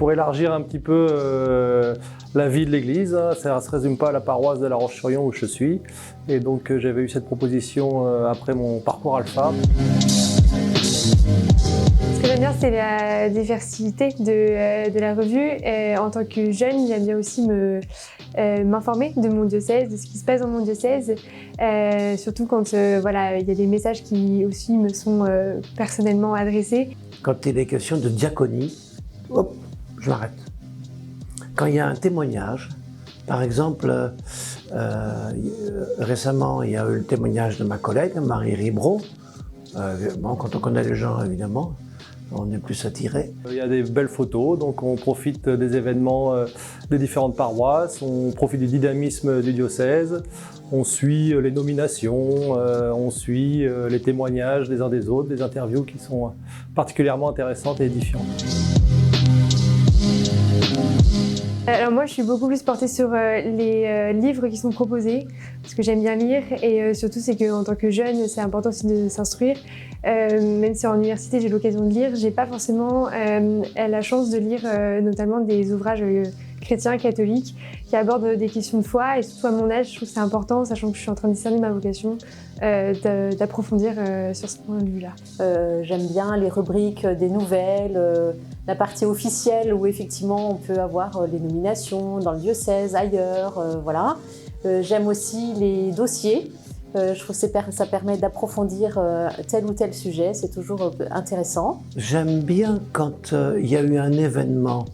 pour élargir un petit peu la vie de l'église. Ça ne se résume pas à la paroisse de La Roche-sur-Yon où je suis. Et donc j'avais eu cette proposition après mon parcours alpha. Ce que j'aime bien, c'est la diversité de la revue. En tant que jeune, j'aime bien aussi m'informer de mon diocèse, de ce qui se passe dans mon diocèse. Surtout quand voilà, il y a des messages qui aussi me sont personnellement adressés. Quand il est question de diaconie, hop, je m'arrête. Quand il y a un témoignage, par exemple, récemment, il y a eu le témoignage de ma collègue, Marie Ribreau. Bon, quand on connaît les gens, évidemment, on est plus attiré. Il y a des belles photos, donc on profite des événements des différentes paroisses, on profite du dynamisme du diocèse, on suit les nominations, on suit les témoignages des uns des autres, des interviews qui sont particulièrement intéressantes et édifiantes. Alors moi, je suis beaucoup plus portée sur les livres qui sont proposés, parce que j'aime bien lire, et surtout c'est qu'en tant que jeune, c'est important aussi de s'instruire. Même si en université j'ai l'occasion de lire, j'ai pas forcément la chance de lire notamment des ouvrages chrétiens, catholiques, qui abordent des questions de foi, et surtout à mon âge, je trouve que c'est important, sachant que je suis en train de discerner ma vocation, d'approfondir sur ce point de vue-là. J'aime bien les rubriques des nouvelles, la partie officielle où effectivement on peut avoir les nominations dans le diocèse, ailleurs, voilà. J'aime aussi les dossiers. Je trouve que ça permet d'approfondir tel ou tel sujet, c'est toujours intéressant. J'aime bien quand il y a eu un événement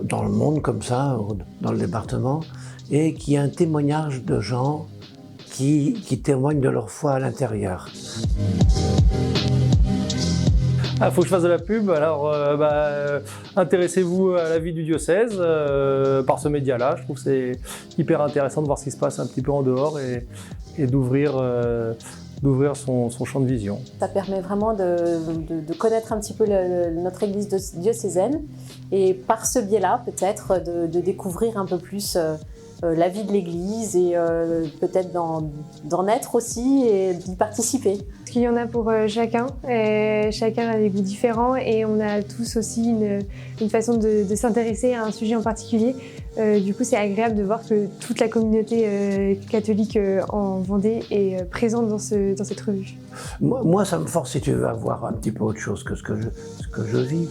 dans le monde comme ça, dans le département, et qu'il y a un témoignage de gens qui témoignent de leur foi à l'intérieur. Il faut que je fasse de la pub, alors intéressez-vous à la vie du diocèse par ce média-là. Je trouve que c'est hyper intéressant de voir ce qui se passe un petit peu en dehors et d'ouvrir son champ de vision. Ça permet vraiment de connaître un petit peu notre église diocésaine et par ce biais-là peut-être de découvrir un peu plus la vie de l'église et peut-être d'en être aussi et d'y participer. Parce qu'il y en a pour chacun, chacun a des goûts différents et on a tous aussi une façon de s'intéresser à un sujet en particulier. Du coup, c'est agréable de voir que toute la communauté catholique en Vendée est présente dans cette revue. Moi, ça me force, si tu veux, à voir un petit peu autre chose que ce que je vis.